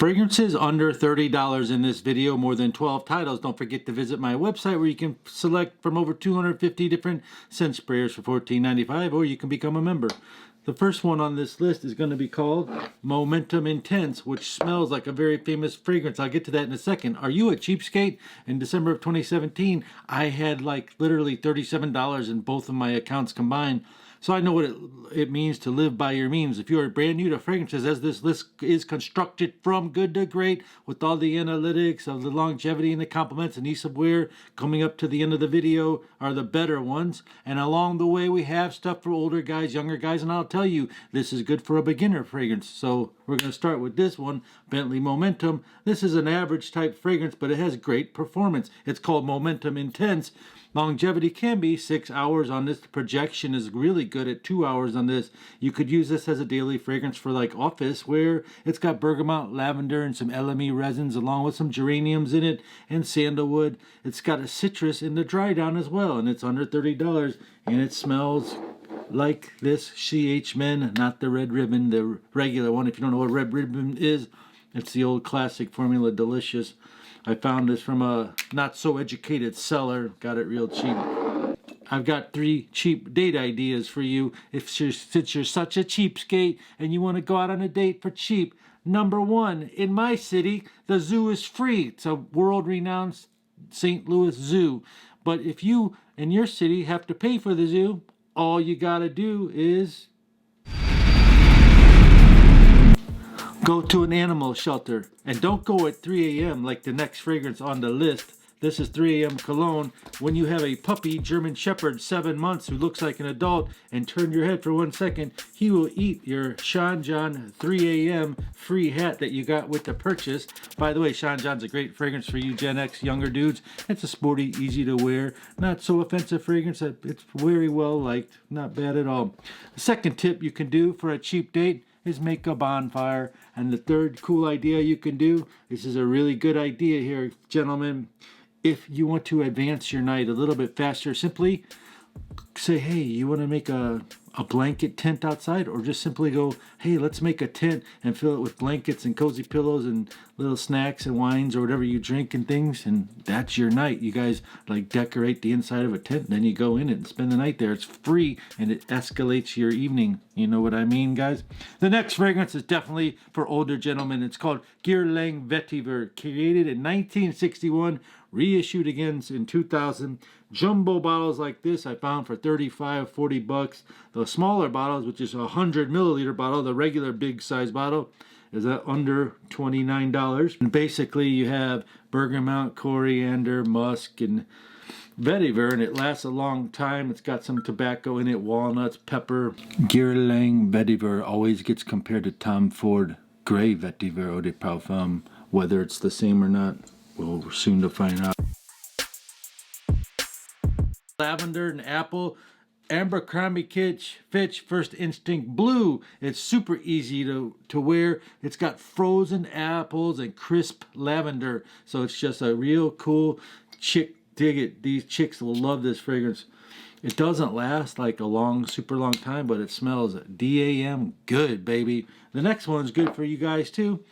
Fragrances under $30 in this video, more than 12 titles. Don't forget to visit my website where you can select from over 250 different scent sprayers for $14.95, or you can become a member. The first one on this list is going to be called Momentum Intense, which smells like a very famous fragrance. I'll get to that in a second. Are you a cheapskate? In December of 2017, I had like literally $37 in both of my accounts combined. So I know what it means to live by your means. If you are brand new to fragrances, as this list is constructed from good to great, with all the analytics of the longevity and the compliments and ease of wear, coming up to the end of the video are the better ones. And along the way, we have stuff for older guys, younger guys, and I'll tell you, this is good for a beginner fragrance. So we're going to start with this one, Bentley Momentum. This is an average type fragrance, but it has great performance. It's called Momentum Intense. Longevity can be 6 hours on this. The projection is really good at 2 hours on this. You could use this as a daily fragrance for like office wear. It's got bergamot, lavender, and some LME resins along with some geraniums in it and sandalwood. It's got a citrus in the dry down as well, and it's under $30, and it smells like this CH Men, not the red ribbon, the regular one. If you don't know what red ribbon is, it's the old classic formula, delicious. I found this from a not-so-educated seller. Got it real cheap. I've got 3 cheap date ideas for you since you're such a cheapskate and you want to go out on a date for cheap. Number 1, in my city, the zoo is free. It's a world-renowned St. Louis zoo. But if you, in your city, have to pay for the zoo, all you got to do is go to an animal shelter. And don't go at 3 a.m. like the next fragrance on the list. This is 3 a.m. cologne. When you have a puppy, German Shepherd, 7 months, who looks like an adult, and turn your head for 1 second, he will eat your Sean John 3 a.m. free hat that you got with the purchase. By the way, Sean John's a great fragrance for you Gen X younger dudes. It's a sporty, easy to wear, not so offensive fragrance. It's very well liked, not bad at all. The second tip you can do for a cheap date is make a bonfire. And the third cool idea you can do, this is a really good idea here, gentlemen. If you want to advance your night a little bit faster, simply say, hey, you want to make a blanket tent outside? Or just simply go, hey, let's make a tent and fill it with blankets and cozy pillows and little snacks and wines or whatever you drink and things, and that's your night. You guys like decorate the inside of a tent, and then you go in it and spend the night there. It's free and it escalates your evening. You know what I mean, guys? The next fragrance is definitely for older gentlemen. It's called Guerlain Vetiver, created in 1961, reissued again in 2000. Jumbo bottles like this I found for $35-40. The smaller bottles, which is a 100 milliliter bottle, the regular big size bottle, is at under $29. And basically you have bergamot, coriander, musk, and vetiver, and it lasts a long time. It's got some tobacco in it, walnuts, pepper. Guerlain Vetiver always gets compared to Tom Ford Grey Vetiver Eau de Parfum. Whether it's the same or not, we're soon to find out. Lavender and apple. Abercrombie Fitch First Instinct Blue. It's super easy to wear. It's got frozen apples and crisp lavender. So it's just a real cool chick. Dig it. These chicks will love this fragrance. It doesn't last like a super long time, but it smells DAM good, baby. The next one's good for you guys too.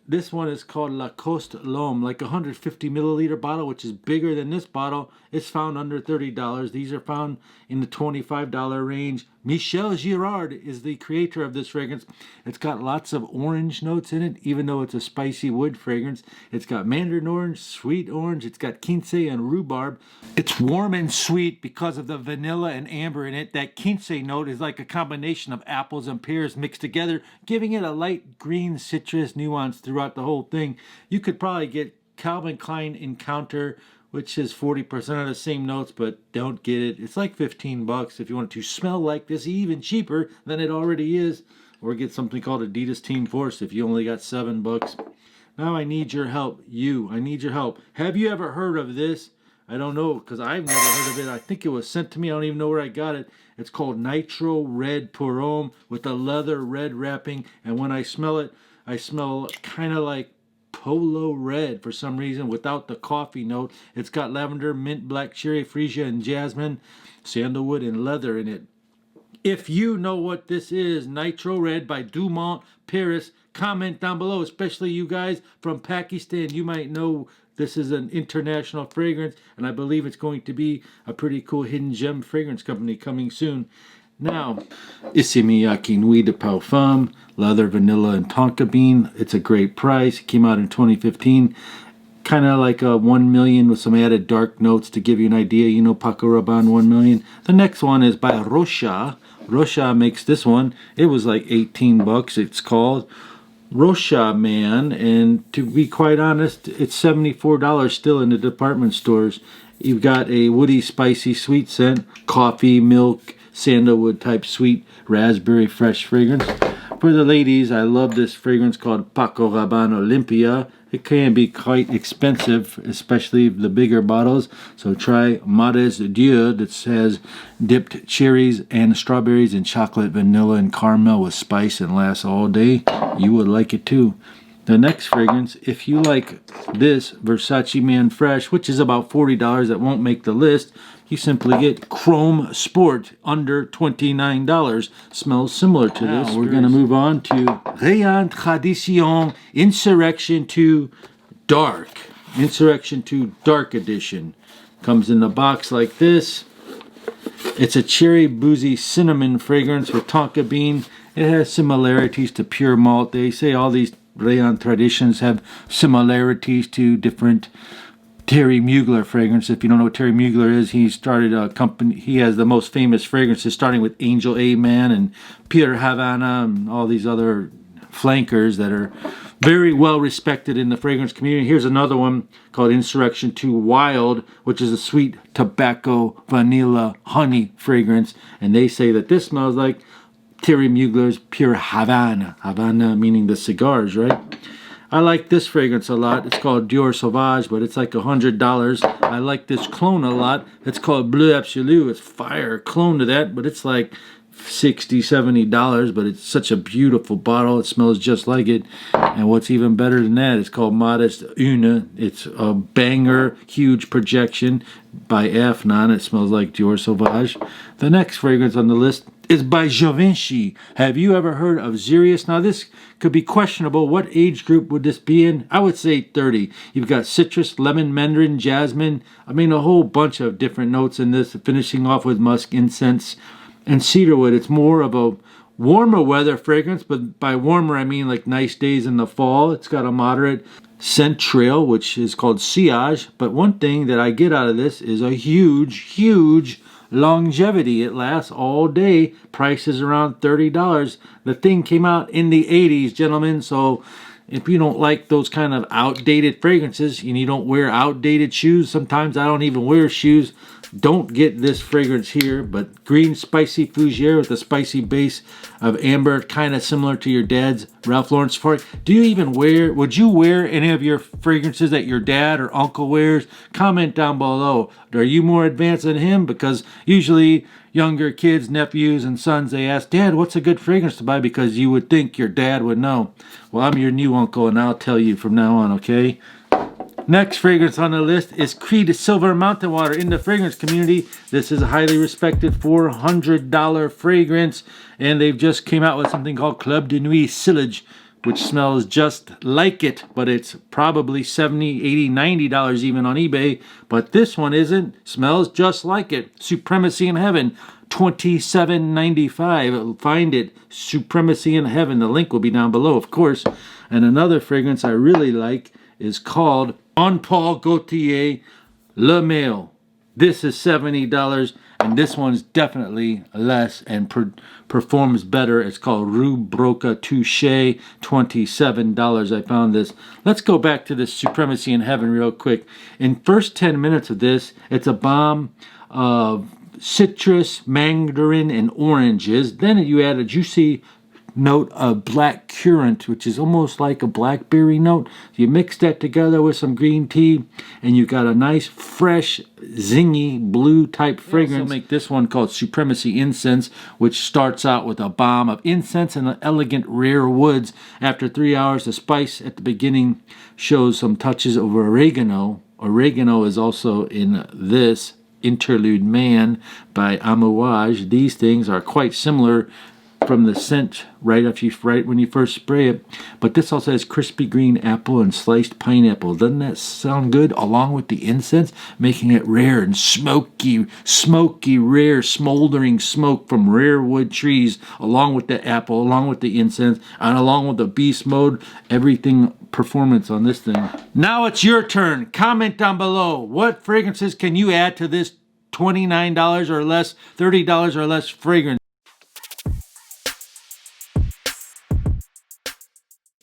This one is called Lacoste L'Homme, like a 150 milliliter bottle, which is bigger than this bottle. It's found under $30. These are found in the $25 range. Michel Girard is the creator of this fragrance. It's got lots of orange notes in it, even though it's a spicy wood fragrance. It's got mandarin orange, sweet orange. It's got quince and rhubarb. It's warm and sweet because of the vanilla and amber in it. That quince note is like a combination of apples and pears mixed together, giving it a light green citrus nuance throughout the whole thing. You could probably get Calvin Klein Encounter, which is 40% of the same notes, but don't get it. It's like $15 if you want to smell like this, even cheaper than it already is. Or get something called Adidas Team Force if you only got $7. Now I need your help. I need your help. Have you ever heard of this? I don't know, because I've never heard of it. I think it was sent to me. I don't even know where I got it. It's called Nitro Red Pour Homme with a leather red wrapping. And when I smell it, I smell kind of like polo red for some reason without the coffee note. It's got lavender, mint, black cherry, freesia, and jasmine, sandalwood, and leather in it. If you know what this is, Nitro Red by Dumont Paris, comment down below, especially you guys from Pakistan. You might know this is an international fragrance, and I believe it's going to be a pretty cool hidden gem fragrance company coming soon. Now, Issimiyaki Nuit de Parfum, leather, vanilla, and tonka bean. It's a great price. It came out in 2015. Kind of like a 1 million with some added dark notes to give you an idea. You know Paco Rabanne 1 million. The next one is by Rocha. Rocha makes this one. It was like 18 bucks. It's called Rocha Man, and to be quite honest, it's $74 still in the department stores. You've got a woody, spicy, sweet scent, coffee, milk, sandalwood type sweet, raspberry fresh fragrance. For the ladies, I love this fragrance called Paco Rabanne Olympia. It can be quite expensive, especially the bigger bottles. So try Modest Dieu that has dipped cherries and strawberries and chocolate, vanilla, and caramel with spice and lasts all day. You would like it too. The next fragrance, if you like this Versace Man Fresh, which is about $40, that won't make the list, you simply get Chrome Sport under $29. Smells similar to this. We're going to move on to Rayon Tradition Insurrection 2 Dark. Insurrection 2 Dark Edition. Comes in a box like this. It's a cherry boozy cinnamon fragrance with tonka bean. It has similarities to pure malt. They say all these Rayon Traditions have similarities to different Terry Mugler fragrance. If you don't know what Terry Mugler is, he started a company. He has the most famous fragrances, starting with Angel A Man and Peter Havana and all these other flankers that are very well respected in the fragrance community. Here's another one called Insurrection 2 Wild, which is a sweet tobacco, vanilla, honey fragrance. And they say that this smells like Terry Mugler's Pure Havana. Havana meaning the cigars, right? I like this fragrance a lot. It's called Dior Sauvage, but it's like $100. I like this clone a lot. It's called Bleu Absolu. It's fire clone to that, but it's like $60, $70, but it's such a beautiful bottle. It smells just like it. And what's even better than that, it's called Modest Une. It's a banger, huge projection by Afnan. It smells like Dior Sauvage. The next fragrance on the list is by Givenchy. Have you ever heard of Xerius? Now this could be questionable. What age group would this be in? I would say 30. You've got citrus, lemon, mandarin, jasmine. I mean a whole bunch of different notes in this, finishing off with musk, incense, and cedarwood. It's more of a warmer weather fragrance, but by warmer I mean like nice days in the fall. It's got a moderate scent trail, which is called sillage. But one thing that I get out of this is a huge longevity. It lasts all day. Price is around $30. The thing came out in the 80s, gentlemen, so if you don't like those kind of outdated fragrances and you don't wear outdated shoes, sometimes I don't even wear shoes, don't get this fragrance here. But green spicy fougere with a spicy base of amber, kind of similar to your dad's Ralph Lauren Safari. Would you wear any of your fragrances that your dad or uncle wears? Comment down below. Are you more advanced than him? Because usually younger kids, nephews, and sons, they ask, Dad, what's a good fragrance to buy? Because you would think your dad would know. Well, I'm your new uncle, and I'll tell you from now on, okay? Next fragrance on the list is Creed Silver Mountain Water. In the fragrance community, this is a highly respected $400 fragrance, and they've just came out with something called Club de Nuit Sillage, which smells just like it, but it's probably $70, $80, $90 even on eBay. But this one isn't. Smells just like it. Supremacy in Heaven, $27.95. Find it, Supremacy in Heaven. The link will be down below, of course. And another fragrance I really like is called On Paul Gaultier Le Male. This is $70, and this one's definitely less and performs better. It's called Rue Broca Touche, $27. I found this. Let's go back to this Supremacy in Heaven real quick. In first 10 minutes of this, it's a bomb of citrus, mandarin, and oranges. Then you add a juicy note of black currant, which is almost like a blackberry note. You mix that together with some green tea, and you got a nice, fresh, zingy, blue type fragrance. Also make this one called Supremacy Incense, which starts out with a bomb of incense and elegant rare woods. After 3 hours, the spice at the beginning shows some touches of oregano. Oregano is also in this Interlude Man by Amouage. These things are quite similar from the scent right when you first spray it, but this also has crispy green apple and sliced pineapple. Doesn't that sound good? Along with the incense, making it rare and smoky, rare, smoldering smoke from rare wood trees, along with the apple, along with the incense, and along with the beast mode, everything performance on this thing. Now it's your turn. Comment down below. What fragrances can you add to this $29 or less, $30 or less fragrance?